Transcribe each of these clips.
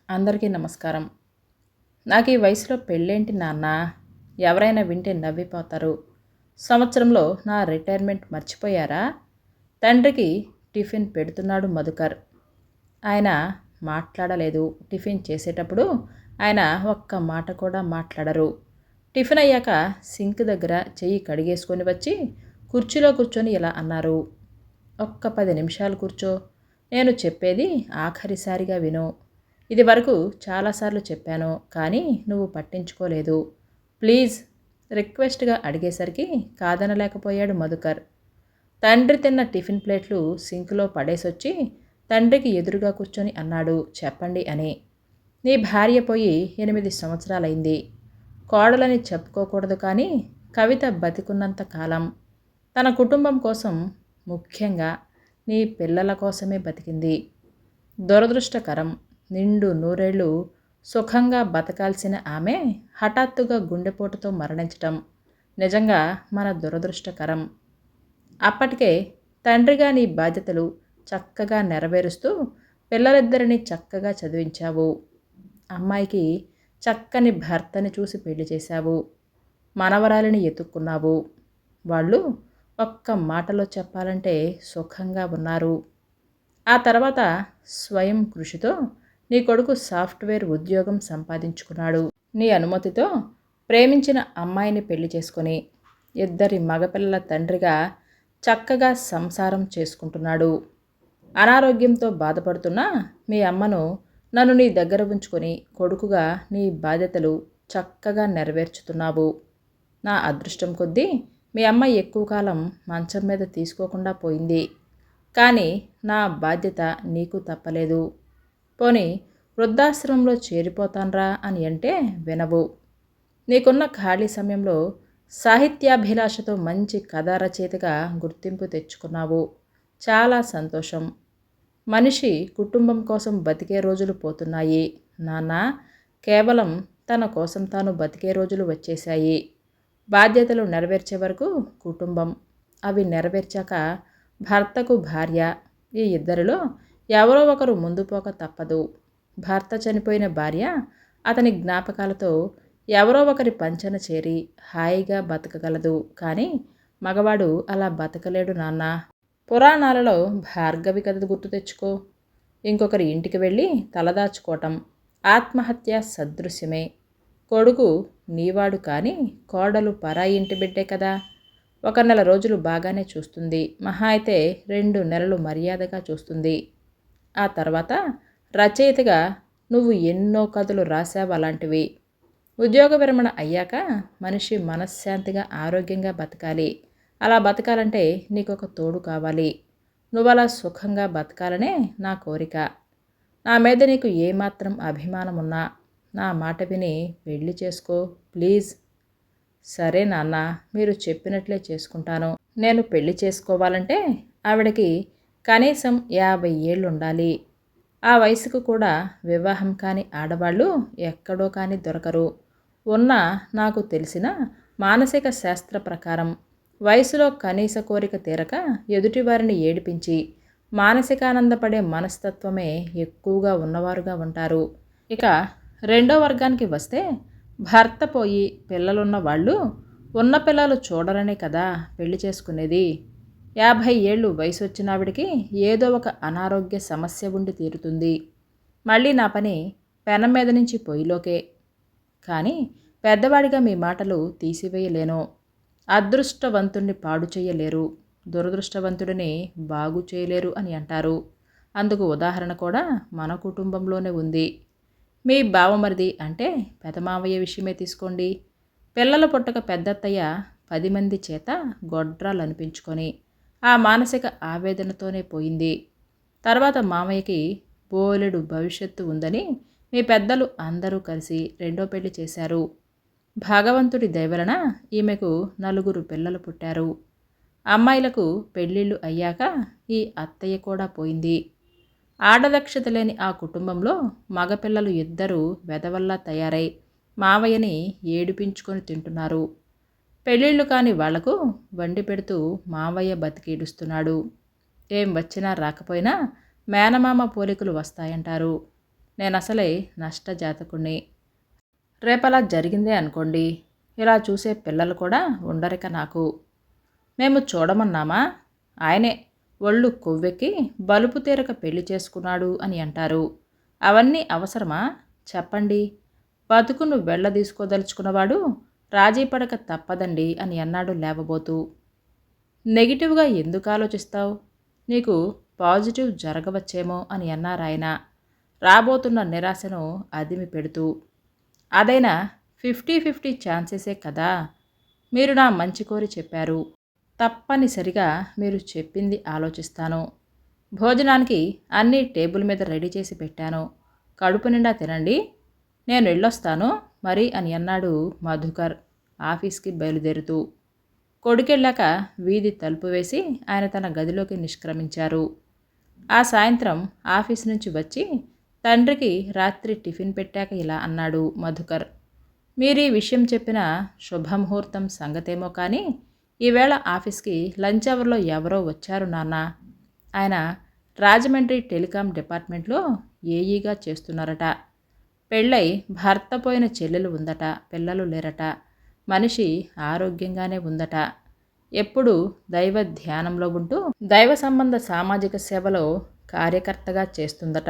అందరికీ నమస్కారం. నాకు ఈ వయసులో పెళ్ళేంటి నాన్న? ఎవరైనా వింటే నవ్విపోతారు. సంవత్సరంలో నా రిటైర్మెంట్ మర్చిపోయారా? తండ్రికి టిఫిన్ పెడుతున్నాడు మధుకర్. ఆయన మాట్లాడలేదు. టిఫిన్ చేసేటప్పుడు ఆయన ఒక్క మాట కూడా మాట్లాడరు. టిఫిన్ అయ్యాక సింక్ దగ్గర చెయ్యి కడిగేసుకొని వచ్చి కుర్చీలో కూర్చొని ఇలా అన్నారు. ఒక్క 10 నిమిషాలు కూర్చో. నేను చెప్పేది ఆఖరిసారిగా విను. ఇది వరకు చాలాసార్లు చెప్పాను, కానీ నువ్వు పట్టించుకోలేదు. ప్లీజ్, రిక్వెస్ట్గా అడిగేసరికి కాదనలేకపోయాడు మధుకర్. తండ్రి తిన్న టిఫిన్ ప్లేట్లు సింక్లో పడేసొచ్చి తండ్రికి ఎదురుగా కూర్చొని అన్నాడు, చెప్పండి అని. నీ భార్య పోయి 8 సంవత్సరాలైంది. కోడలని చెప్పుకోకూడదు, కానీ కవిత బతికున్నంత కాలం తన కుటుంబం కోసం, ముఖ్యంగా నీ పిల్లల కోసమే బతికింది. దురదృష్టకరం, నిండు నూరేళ్లు సుఖంగా బతకాల్సిన ఆమె హఠాత్తుగా గుండెపోటుతో మరణించటం నిజంగా మన దురదృష్టకరం. అప్పటికే తండ్రిగా నీ బాధ్యతలు చక్కగా నెరవేరుస్తూ పిల్లలిద్దరిని చక్కగా చదివించావు. అమ్మాయికి చక్కని భర్తని చూసి పెళ్లి చేశావు. మనవరాలిని ఎత్తుక్కున్నావు. వాళ్ళు ఒక్క మాటలో చెప్పాలంటే సుఖంగా ఉన్నారు. ఆ తర్వాత స్వయం కృషితో నీ కొడుకు సాఫ్ట్వేర్ ఉద్యోగం సంపాదించుకున్నాడు. నీ అనుమతితో ప్రేమించిన అమ్మాయిని పెళ్లి చేసుకొని 2 మగపిల్లల తండ్రిగా చక్కగా సంసారం చేసుకుంటున్నాడు. అనారోగ్యంతో బాధపడుతున్న మీ అమ్మను నన్ను నీ దగ్గర ఉంచుకొని కొడుకుగా నీ బాధ్యతలు చక్కగా నెరవేర్చుతున్నావు. నా అదృష్టం కొద్దీ మీ అమ్మ ఎక్కువ కాలం మంచం మీద తీసుకోకుండా పోయింది. కానీ నా బాధ్యత నీకు తప్పలేదు. పోనీ వృద్ధాశ్రమంలో చేరిపోతాన్రా అని అంటే వినవు. నీకున్న ఖాళీ సమయంలో సాహిత్యాభిలాషతో మంచి కథా రచయితగా గుర్తింపు తెచ్చుకున్నావు. చాలా సంతోషం. మనిషి కుటుంబం కోసం బతికే రోజులు పోతున్నాయి నాన్న. కేవలం తన కోసం తాను బతికే రోజులు వచ్చేశాయి. బాధ్యతలు నెరవేర్చే వరకు కుటుంబం, అవి నెరవేర్చాక భర్తకు భార్య, ఈ ఇద్దరిలో ఎవరో ఒకరు ముందు పోక తప్పదు. భర్త చనిపోయిన భార్య అతని జ్ఞాపకాలతో ఎవరో ఒకరి పంచన చేరి హాయిగా బతకగలదు, కానీ మగవాడు అలా బతకలేడు నాన్న. పురాణాలలో భార్గవి కథ గుర్తు తెచ్చుకో. ఇంకొకరి ఇంటికి వెళ్ళి తలదాచుకోవటం ఆత్మహత్య సదృశ్యమే. కొడుకు నీవాడు, కానీ కోడలు పరాయి ఇంటి బిడ్డే కదా. 1 నెల రోజులు బాగానే చూస్తుంది, మహా అయితే 2 నెలలు మర్యాదగా చూస్తుంది. ఆ తర్వాత రచయితగా నువ్వు ఎన్నో కథలు రాశావు అలాంటివి. ఉద్యోగ విరమణ అయ్యాక మనిషి మనశ్శాంతిగా ఆరోగ్యంగా బతకాలి. అలా బతకాలంటే నీకొక తోడు కావాలి. నువ్వలా సుఖంగా బతకాలనే నా కోరిక. నా మీద నీకు ఏమాత్రం అభిమానం ఉన్నా నా మాట విని పెళ్లి చేసుకో ప్లీజ్. సరే నాన్న, మీరు చెప్పినట్లే చేసుకుంటాను. నేను పెళ్లి చేసుకోవాలంటే ఆవిడకి కనీసం 50 ఏళ్ళు ఉండాలి. ఆ వయసుకు కూడా వివాహం కాని ఆడవాళ్ళు ఎక్కడో కానీ దొరకరు. ఉన్న నాకు తెలిసిన మానసిక శాస్త్ర ప్రకారం వయసులో కనీస కోరిక తీరక ఎదుటివారిని ఏడిపించి మానసికానందపడే మనస్తత్వమే ఎక్కువగా ఉన్నవారుగా ఉంటారు. ఇక రెండో వర్గానికి వస్తే, భర్త పోయి పిల్లలున్న వాళ్ళు ఉన్న పిల్లలు చూడరనే కదా పెళ్లి చేసుకునేది. 50 ఏళ్ళు వయసు వచ్చిన ఆవిడికి ఏదో ఒక అనారోగ్య సమస్య ఉండి తీరుతుంది. మళ్ళీ నా పని పెనం మీద నుంచి పొయ్యిలోకే. కానీ పెద్దవాడిగా మీ మాటలు తీసివేయలేను. అదృష్టవంతుణ్ణి పాడు చేయలేరు, దురదృష్టవంతుడిని బాగు చేయలేరు అని అంటారు. అందుకు ఉదాహరణ కూడా మన కుటుంబంలోనే ఉంది. మీ బావమరిది అంటే పెదమావయ్య విషయమే తీసుకోండి. పిల్లలు పుట్టక పెద్దత్తయ్య 10 మంది చేత గొడ్రాలు అనిపించుకొని ఆ మానసిక ఆవేదనతోనే పోయింది. తర్వాత మామయ్యకి బోలెడు భవిష్యత్తు ఉందని మీ పెద్దలు అందరూ కలిసి రెండో పెళ్లి చేశారు. భగవంతుడి దయవలన ఈమెకు 4 పిల్లలు పుట్టారు. అమ్మాయిలకు పెళ్ళిళ్ళు అయ్యాక ఈ అత్తయ్య కూడా పోయింది. ఆడదక్షత లేని ఆ కుటుంబంలో మగపిల్లలు 2 వెధవల్లా తయారై మావయ్యని ఏడిపించుకొని తింటున్నారు. పెళ్ళిళ్ళు కాని వాళ్లకు వండి పెడుతూ మావయ్య బతికేడుస్తున్నాడు. ఏం వచ్చినా రాకపోయినా మేనమామ పోలికలు వస్తాయంటారు. నేనసలే నష్టజాతకుణ్ణి. రేపలా జరిగిందే అనుకోండి, ఇలా చూసే పిల్లలు కూడా ఉండరిక నాకు. మేము చూడమన్నామా? ఆయనే ఒళ్ళు కొవ్వెక్కి బలుపు తీరక పెళ్లి చేసుకున్నాడు అని అంటారు. అవన్నీ అవసరమా? చెప్పండి. బతుకును వెళ్ళదీసుకోదలుచుకున్నవాడు రాజీ పడక తప్పదండి అని అన్నాడు లేవబోతూ. నెగిటివ్గా ఎందుకు ఆలోచిస్తావు? నీకు పాజిటివ్ జరగవచ్చేమో అని అన్నారాయన రాబోతున్న నిరాశను అదిమి పెడుతూ. అదైనా 50-50 ఛాన్సెసే కదా. మీరు నా మంచి కోరి చెప్పారు. తప్పనిసరిగా మీరు చెప్పింది ఆలోచిస్తాను. భోజనానికి అన్నీ టేబుల్ మీద రెడీ చేసి పెట్టాను. కడుపు నిండా తినండి. నేను వెళ్ళొస్తాను మరి అని అన్నాడు మధుకర్ ఆఫీస్కి బయలుదేరుతూ. కొడుకెళ్ళాక వీధి తలుపు వేసి ఆయన తన గదిలోకి నిష్క్రమించారు. ఆ సాయంత్రం ఆఫీస్ నుంచి వచ్చి తండ్రికి రాత్రి టిఫిన్ పెట్టాక ఇలా అన్నాడు మధుకర్. మీరీ విషయం చెప్పిన శుభముహూర్తం సంగతేమో కానీ ఈవేళ ఆఫీస్కి లంచ్ అవర్లో ఎవరో వచ్చారు నాన్న. ఆయన రాజమండ్రి టెలికాం డిపార్ట్మెంట్లో ఏఈగా చేస్తున్నారట. పెళ్ళై భర్త పోయిన చెల్లెలు ఉందట. పిల్లలు లేరట. మనిషి ఆరోగ్యంగానే ఉందట. ఎప్పుడు దైవ ధ్యానంలో ఉంటూ దైవ సంబంధ సామాజిక సేవలో కార్యకర్తగా చేస్తుందట.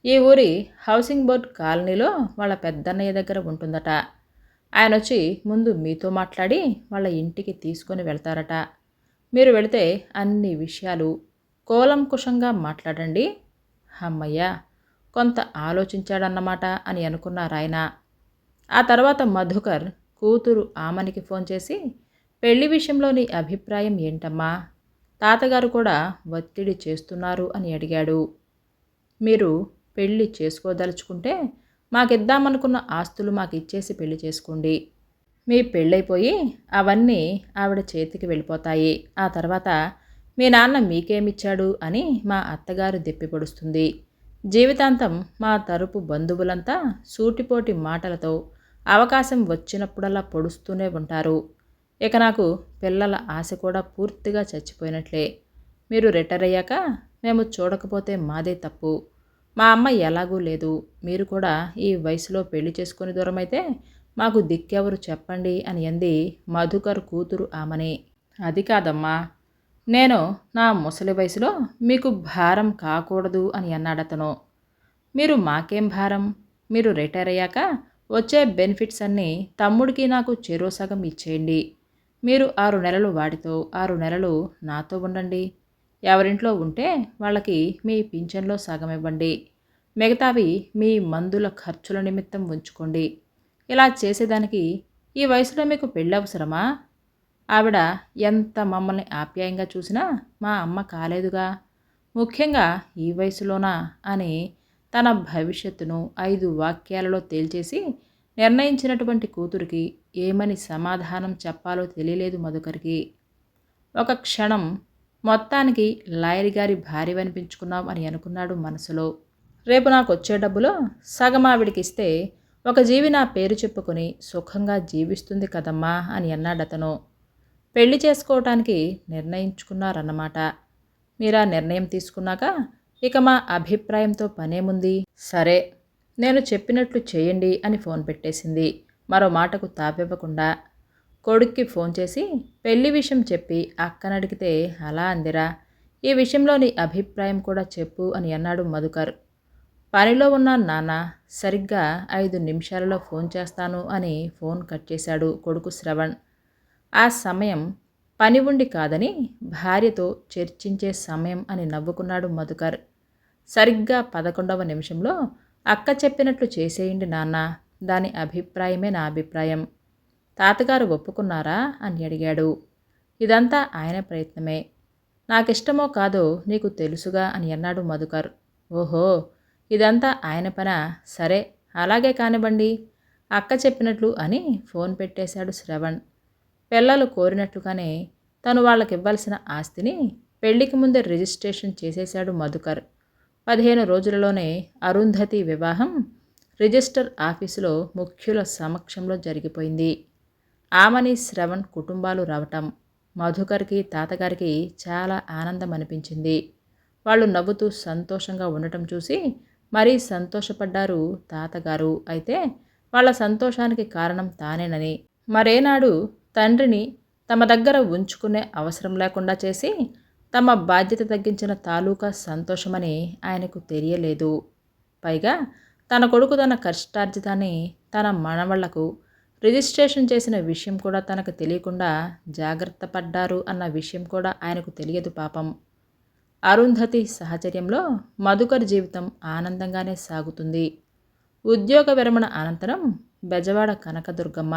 ఈ ఊరి హౌసింగ్ బోర్డ్ కాలనీలో వాళ్ళ పెద్దన్నయ్య దగ్గర ఉంటుందట. ఆయన వచ్చి ముందు మీతో మాట్లాడి వాళ్ళ ఇంటికి తీసుకొని వెళ్తారట. మీరు వెళితే అన్ని విషయాలు కూలంకుషంగా మాట్లాడండి. అమ్మయ్య, కొంత ఆలోచించాడన్నమాట అని అనుకున్నారాయన. ఆ తర్వాత మధుకర్ కూతురు ఆమనికి ఫోన్ చేసి పెళ్లి విషయంలో నీ అభిప్రాయం ఏంటమ్మా? తాతగారు కూడా ఒత్తిడి చేస్తున్నారు అని అడిగాడు. మీరు పెళ్లి చేసుకోదలుచుకుంటే మాకిద్దామనుకున్న ఆస్తులు మాకు ఇచ్చేసి పెళ్లి చేసుకోండి. మీ పెళ్ళైపోయి అవన్నీ ఆవిడ చేతికి వెళ్ళిపోతాయి. ఆ తర్వాత మీ నాన్న మీకేమిచ్చాడు అని మా అత్తగారు దెప్పిపొడుస్తుంది. జీవితాంతం మా తరపు బంధువులంతా సూటిపోటి మాటలతో అవకాశం వచ్చినప్పుడల్లా పొడుస్తూనే ఉంటారు. ఇక నాకు పిల్లల ఆశ కూడా పూర్తిగా చచ్చిపోయినట్లే. మీరు రిటైర్ అయ్యాక మేము చూడకపోతే మాదే తప్పు. మా అమ్మ ఎలాగూ లేదు. మీరు కూడా ఈ వయసులో పెళ్లి చేసుకుని దూరమైతే మాకు దిక్కెవరు చెప్పండి అని అంది మధుకర్ కూతురు ఆమని. అది కాదమ్మా, నేను నా ముసలి వయసులో మీకు భారం కాకూడదు అని అన్నాడతను. మీరు మాకేం భారం? మీరు రిటైర్ అయ్యాక వచ్చే బెనిఫిట్స్ అన్నీ తమ్ముడికి నాకు చెరో సగం ఇచ్చేయండి. మీరు 6 నెలలు వాడితో 6 నెలలు నాతో ఉండండి. ఎవరింట్లో ఉంటే వాళ్ళకి మీ పింఛన్లో సగం ఇవ్వండి. మిగతావి మీ మందుల ఖర్చుల నిమిత్తం ఉంచుకోండి. ఇలా చేసేదానికి ఈ వయసులో మీకు పెళ్ళి అవసరమా? ఆవిడ ఎంత మమ్మల్ని ఆప్యాయంగా చూసినా మా అమ్మ కాలేదుగా. ముఖ్యంగా ఈ వయసులోనా అని తన భవిష్యత్తును 5 వాక్యాలలో తేల్చేసి నిర్ణయించినటువంటి కూతురికి ఏమని సమాధానం చెప్పాలో తెలియలేదు మధుకర్కి. ఒక క్షణం మొత్తానికి లాయర్ గారి భార్యవనిపించుకున్నాం అని అనుకున్నాడు మనసులో. రేపు నాకు వచ్చే డబ్బులో సగం ఆవిడికిస్తే ఒక జీవి నా పేరు చెప్పుకొని సుఖంగా జీవిస్తుంది కదమ్మా అని అన్నాడతను. పెళ్లి చేసుకోవటానికి నిర్ణయించుకున్నారన్నమాట. మీరా నిర్ణయం తీసుకున్నాక ఇక మా అభిప్రాయంతో పనేముంది? సరే, నేను చెప్పినట్లు చేయండి అని ఫోన్ పెట్టేసింది మరో మాటకు తాపివ్వకుండా. కొడుక్కి ఫోన్ చేసి పెళ్లి విషయం చెప్పి అక్కనడిగితే అలా అందిరా, ఈ విషయంలో నీ అభిప్రాయం కూడా చెప్పు అని అన్నాడు మధుకర్. పనిలో ఉన్న నాన్న, సరిగ్గా 5 నిమిషాలలో ఫోన్ చేస్తాను అని ఫోన్ కట్ చేశాడు కొడుకు శ్రవణ్. ఆ సమయం పని ఉండి కాదని భార్యతో చర్చించే సమయం అని నవ్వుకున్నాడు మధుకర్. సరిగ్గా 11వ నిమిషంలో అక్క చెప్పినట్లు చేసేయండి నాన్న, దాని అభిప్రాయమే నా అభిప్రాయం. తాతగారు ఒప్పుకున్నారా అని అడిగాడు. ఇదంతా ఆయన ప్రయత్నమే. నాకిష్టమో కాదో నీకు తెలుసుగా అని అన్నాడు మధుకర్. ఓహో, ఇదంతా ఆయన పనా? సరే, అలాగే కానివ్వండి, అక్క చెప్పినట్లు అని ఫోన్ పెట్టేశాడు శ్రవణ్. పిల్లలు కోరినట్లుగానే తను వాళ్ళకివ్వాల్సిన ఆస్తిని పెళ్లికి ముందే రిజిస్ట్రేషన్ చేసేశాడు మధుకర్. 15 రోజులలోనే అరుంధతి వివాహం రిజిస్టర్ ఆఫీసులో ముఖ్యుల సమక్షంలో జరిగిపోయింది. ఆమని, శ్రవణ్ కుటుంబాలు రావటం మధుకర్కి తాతగారికి చాలా ఆనందం అనిపించింది. వాళ్ళు నవ్వుతూ సంతోషంగా ఉండటం చూసి మరీ సంతోషపడ్డారు తాతగారు. అయితే వాళ్ళ సంతోషానికి కారణం తానేనని, మరేనాడు తండ్రిని తమ దగ్గర ఉంచుకునే అవసరం లేకుండా చేసి తమ బాధ్యత తగ్గించిన తాలూకా సంతోషమని ఆయనకు తెలియలేదు. పైగా తన కొడుకు తన కష్టార్జితాన్ని తన మనవళ్లకు రిజిస్ట్రేషన్ చేసిన విషయం కూడా తనకు తెలియకుండా జాగ్రత్త పడ్డారు అన్న విషయం కూడా ఆయనకు తెలియదు పాపం. అరుంధతి సహచర్యంలో మధుకర్ జీవితం ఆనందంగానే సాగుతుంది. ఉద్యోగ విరమణ అనంతరం బెజవాడ కనకదుర్గమ్మ,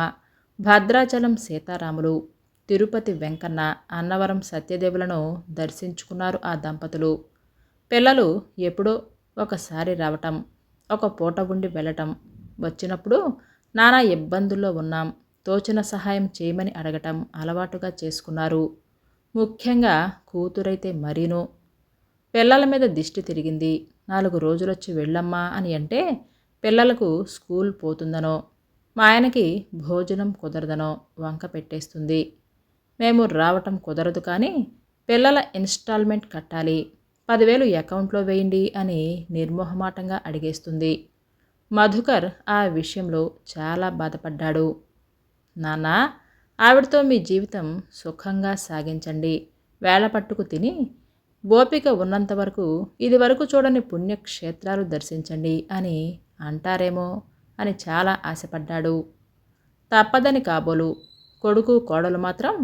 భద్రాచలం సీతారాములు, తిరుపతి వెంకన్న, అన్నవరం సత్యదేవులను దర్శించుకున్నారు ఆ దంపతులు. పిల్లలు ఎప్పుడో ఒకసారి రావటం, ఒక పూట ఉండి వెళ్ళటం, వచ్చినప్పుడు నానా ఇబ్బందుల్లో ఉన్నాం, తోచిన సహాయం చేయమని అడగటం అలవాటుగా చేసుకున్నారు. ముఖ్యంగా కూతురైతే మరీను. పిల్లల మీద దిష్టి తిరిగింది, 4 రోజులొచ్చి వెళ్ళమ్మా అని అంటే పిల్లలకు స్కూల్ పోతుందనో, మా ఆయనకి భోజనం కుదరదనో వంక పెట్టేస్తుంది. మేము రావటం కుదరదు కానీ పిల్లల ఇన్స్టాల్మెంట్ కట్టాలి, 10,000 అకౌంట్లో వేయండి అని నిర్మోహమాటంగా అడిగేస్తుంది. మధుకర్ ఆ విషయంలో చాలా బాధపడ్డాడు. నాన్నా, ఆవిడతో మీ జీవితం సుఖంగా సాగించండి, వేళ పట్టుకు తిని ఓపిక ఉన్నంత వరకు ఇదివరకు చూడని పుణ్యక్షేత్రాలు దర్శించండి అని అంటారేమో అని చాలా ఆశపడ్డాడు. తప్పదని కాబోలు. కొడుకు కోడలు మాత్రం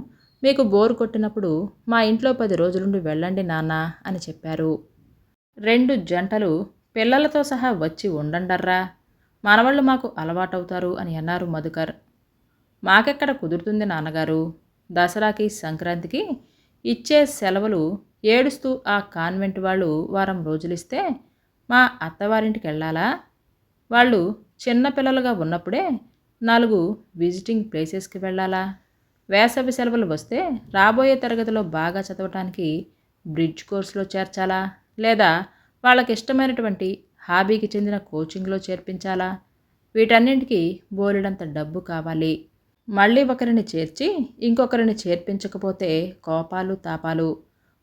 మీకు బోరు కొట్టినప్పుడు మా ఇంట్లో 10 రోజులుండి వెళ్ళండి నాన్న అని చెప్పారు. 2 జంటలు పిల్లలతో సహా వచ్చి ఉండండర్రా, మనవాళ్ళు మాకు అలవాటవుతారు అని అన్నారు మధుకర్. మాకెక్కడ కుదురుతుంది నాన్నగారు, దసరాకి సంక్రాంతికి ఇచ్చే సెలవులు ఏడుస్తూ ఆ కాన్వెంట్ వాళ్ళు వారం రోజులిస్తే మా అత్తవారింటికి వెళ్ళాలా? వాళ్ళు చిన్నపిల్లలుగా ఉన్నప్పుడే 4 విజిటింగ్ ప్లేసెస్కి వెళ్ళాలా? వేసవి సెలవులు వస్తే రాబోయే తరగతిలో బాగా చదవటానికి బ్రిడ్జ్ కోర్సులో చేర్చాలా? లేదా వాళ్ళకి ఇష్టమైనటువంటి హాబీకి చెందిన కోచింగ్లో చేర్పించాలా? వీటన్నింటికి బోలెడంత డబ్బు కావాలి. మళ్ళీ ఒకరిని చేర్చి ఇంకొకరిని చేర్పించకపోతే కోపాలు తాపాలు.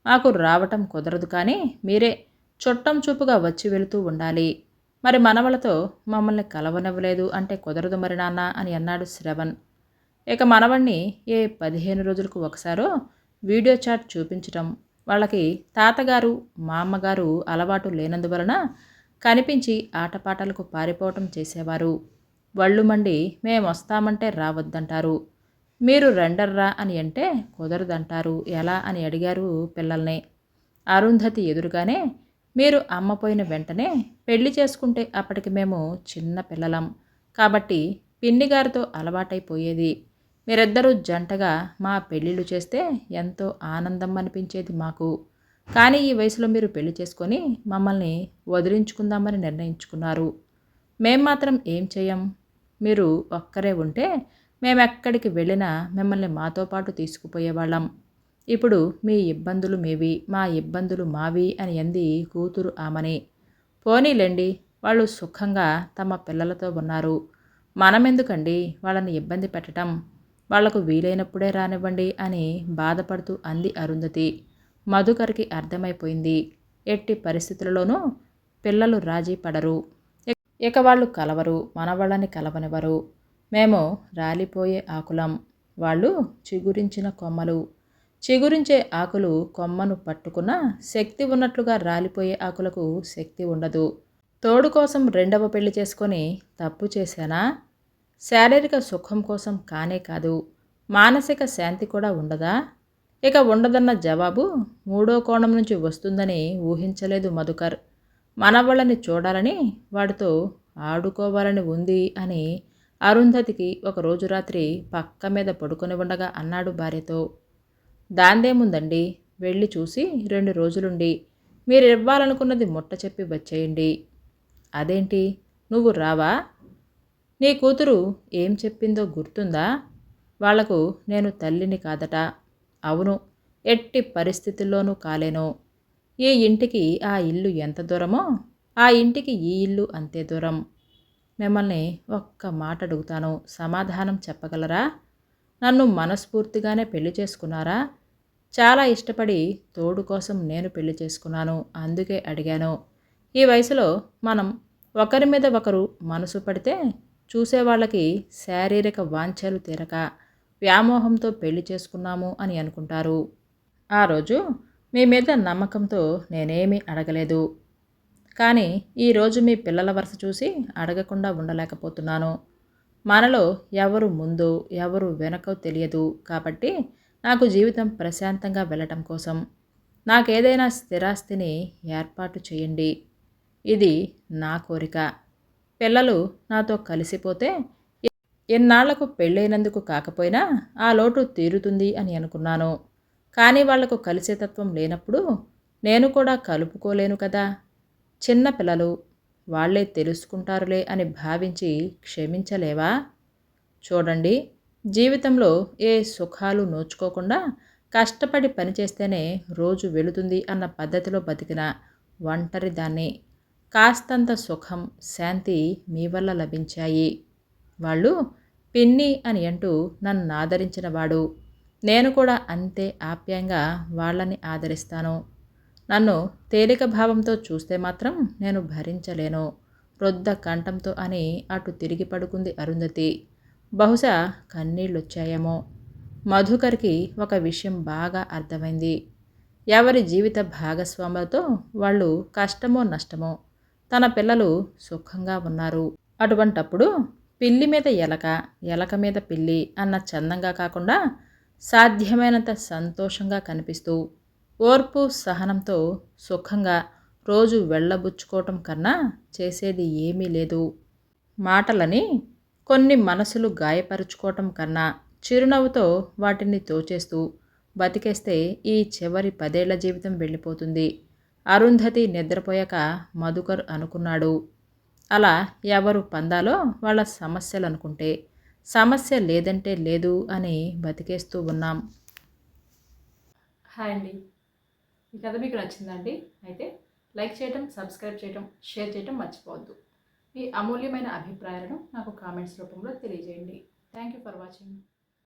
మాకు రావటం కుదరదు కానీ మీరే చుట్టం చూపుగా వచ్చి వెళుతూ ఉండాలి. మరి మనవలతో మమ్మల్ని కలవనివ్వలేదు అంటే కుదరదు మరి నాన్న అని అన్నాడు శ్రవణ్. ఇక మనవణ్ణి ఏ 15 రోజులకు ఒకసారో వీడియో చాట్ చూపించటం, వాళ్ళకి తాతగారు మా అమ్మగారు అలవాటు లేనందువలన కనిపించి ఆటపాటలకు పారిపోవటం చేసేవారు. వళ్ళు మండి మేమొస్తామంటే రావద్దంటారు, మీరు రెండర్రా అని అంటే కుదరదంటారు. ఎలా అని అడిగారు పిల్లల్ని. అరుంధతి ఎదురుగానే మీరు అమ్మ పోయిన వెంటనే పెళ్లి చేసుకుంటే అప్పటికి మేము చిన్న పిల్లలం కాబట్టి పిన్నిగారితో అలవాటైపోయేది. మీరిద్దరూ జంటగా మా పెళ్ళిళ్ళు చేస్తే ఎంతో ఆనందం అనిపించేది మాకు. కానీ ఈ వయసులో మీరు పెళ్లి చేసుకొని మమ్మల్ని వదిలించుకుందామని నిర్ణయించుకున్నారు. మేం మాత్రం ఏం చెయ్యం. మీరు ఒక్కరే ఉంటే మేమెక్కడికి వెళ్ళినా మిమ్మల్ని మాతో పాటు తీసుకుపోయేవాళ్ళం. ఇప్పుడు మీ ఇబ్బందులు మీవి, మా ఇబ్బందులు మావి అని అంది కూతురు ఆమని. పోనీలేండి, వాళ్ళు సుఖంగా తమ పిల్లలతో ఉన్నారు, మనమెందుకండి వాళ్ళని ఇబ్బంది పెట్టటం, వాళ్లకు వీలైనప్పుడే రానివ్వండి అని బాధపడుతూ అంది అరుంధతి. మధుకర్కి అర్థమైపోయింది, ఎట్టి పరిస్థితులలోనూ పిల్లలు రాజీ పడరు, ఇక వాళ్ళు కలవరు, మనవాళ్ళని కలవనివ్వరు. మేము రాలిపోయే ఆకులం, వాళ్ళు చిగురించిన కొమ్మలు. చిగురించే ఆకులు కొమ్మను పట్టుకున్న శక్తి ఉన్నట్లుగా రాలిపోయే ఆకులకు శక్తి ఉండదు. తోడు కోసం రెండవ పెళ్లి చేసుకొని తప్పు చేశానా? శారీరక సుఖం కోసం కానే కాదు, మానసిక శాంతి కూడా ఉండదా? ఇక ఉండదన్న జవాబు మూడో కోణం నుంచి వస్తుందని ఊహించలేదు మధుకర్. మనవళ్ళని చూడాలని, వాడితో ఆడుకోవాలని ఉంది అని అరుంధతికి ఒకరోజు రాత్రి పక్క మీద పడుకొని ఉండగా అన్నాడు భార్యతో. దాందేముందండి, వెళ్ళి చూసి 2 రోజులుండి మీరివ్వాలనుకున్నది ముట్ట చెప్పి వచ్చేయండి. అదేంటి, నువ్వు రావా? నీ కూతురు ఏం చెప్పిందో గుర్తుందా? వాళ్లకు నేను తల్లిని కాదట. అవును, ఎట్టి పరిస్థితుల్లోనూ కాలేను. ఈ ఇంటికి ఆ ఇల్లు ఎంత దూరమో ఆ ఇంటికి ఈ ఇల్లు అంతే దూరం. మిమ్మల్ని ఒక్క మాట అడుగుతాను, సమాధానం చెప్పగలరా? నన్ను మనస్ఫూర్తిగానే పెళ్లి చేసుకున్నారా? చాలా ఇష్టపడి తోడు కోసం నేను పెళ్లి చేసుకున్నాను, అందుకే అడిగాను. ఈ వయసులో మనం ఒకరి మీద ఒకరు మనసు పడితే చూసేవాళ్ళకి శారీరక వాంఛలు తీరక వ్యామోహంతో పెళ్లి చేసుకున్నాము అని అనుకుంటారు. ఆ రోజు మీ మీద నమ్మకంతో నేనేమీ అడగలేదు. కానీ ఈరోజు మీ పిల్లల వరుస చూసి అడగకుండా ఉండలేకపోతున్నాను. మనలో ఎవరు ముందో ఎవరు వెనకో తెలియదు కాబట్టి నాకు జీవితం ప్రశాంతంగా వెళ్ళటం కోసం నాకేదైనా స్థిరాస్తిని ఏర్పాటు చేయండి. ఇది నా కోరిక. పిల్లలు నాతో కలిసిపోతే ఎన్నాళ్లకు పెళ్ళైనందుకు కాకపోయినా ఆ లోటు తీరుతుంది అని అనుకున్నాను. కానీ వాళ్లకు కలిసేతత్వం లేనప్పుడు నేను కూడా కలుపుకోలేను కదా. చిన్న పిల్లలు వాళ్లే తెలుసుకుంటారులే అని భావించి క్షమించలేవా? చూడండి, జీవితంలో ఏ సుఖాలు నోచుకోకుండా కష్టపడి పనిచేస్తేనే రోజు వెళుతుంది అన్న పద్ధతిలో బతికిన ఒంటరి దాన్ని. కాస్తంత సుఖం శాంతి మీ వల్ల లభించాయి. వాళ్ళు పిన్ని అని అంటూ నన్ను ఆదరించినవాడు. నేను కూడా అంతే ఆప్యాయంగా వాళ్ళని ఆదరిస్తాను. నన్ను తేలిక భావంతో చూస్తే మాత్రం నేను భరించలేను. రొద్ద కంఠంతో అని అటు తిరిగి పడుకుంది అరుంధతి. బహుశా కన్నీళ్ళొచ్చాయేమో. మధుకర్కి ఒక విషయం బాగా అర్థమైంది. ఎవరి జీవిత భాగస్వాములతో వాళ్ళు కష్టమో నష్టమో తన పిల్లలు సుఖంగా ఉన్నారు. అటువంటప్పుడు పిల్లి మీద ఎలక, ఎలక మీద పిల్లి అన్న చందంగా కాకుండా సాధ్యమైనంత సంతోషంగా కనిపిస్తూ ఓర్పు సహనంతో సుఖంగా రోజు వెళ్ళబుచ్చుకోవటం కన్నా చేసేది ఏమీ లేదు. మాటలని కొన్ని మనసులు గాయపరుచుకోవటం కన్నా చిరునవ్వుతో వాటిని తోచేస్తూ బతికేస్తే ఈ చివరి 10 ఏళ్ల జీవితం వెళ్ళిపోతుంది. అరుంధతి నిద్రపోయాక మధుకర్ అనుకున్నాడు. అలా ఎవరు పందాలో వాళ్ళ సమస్యలు అనుకుంటే సమస్య లేదంటే లేదు అని బతికేస్తూ ఉన్నాం. హాయ్ అండి, ఈ కథ మీకు నచ్చిందండి? అయితే లైక్ చేయటం, సబ్స్క్రైబ్ చేయటం, షేర్ చేయటం మర్చిపోవద్దు. మీ అమూల్యమైన అభిప్రాయాలను నాకు కామెంట్స్ రూపంలో తెలియజేయండి. Thank you for watching.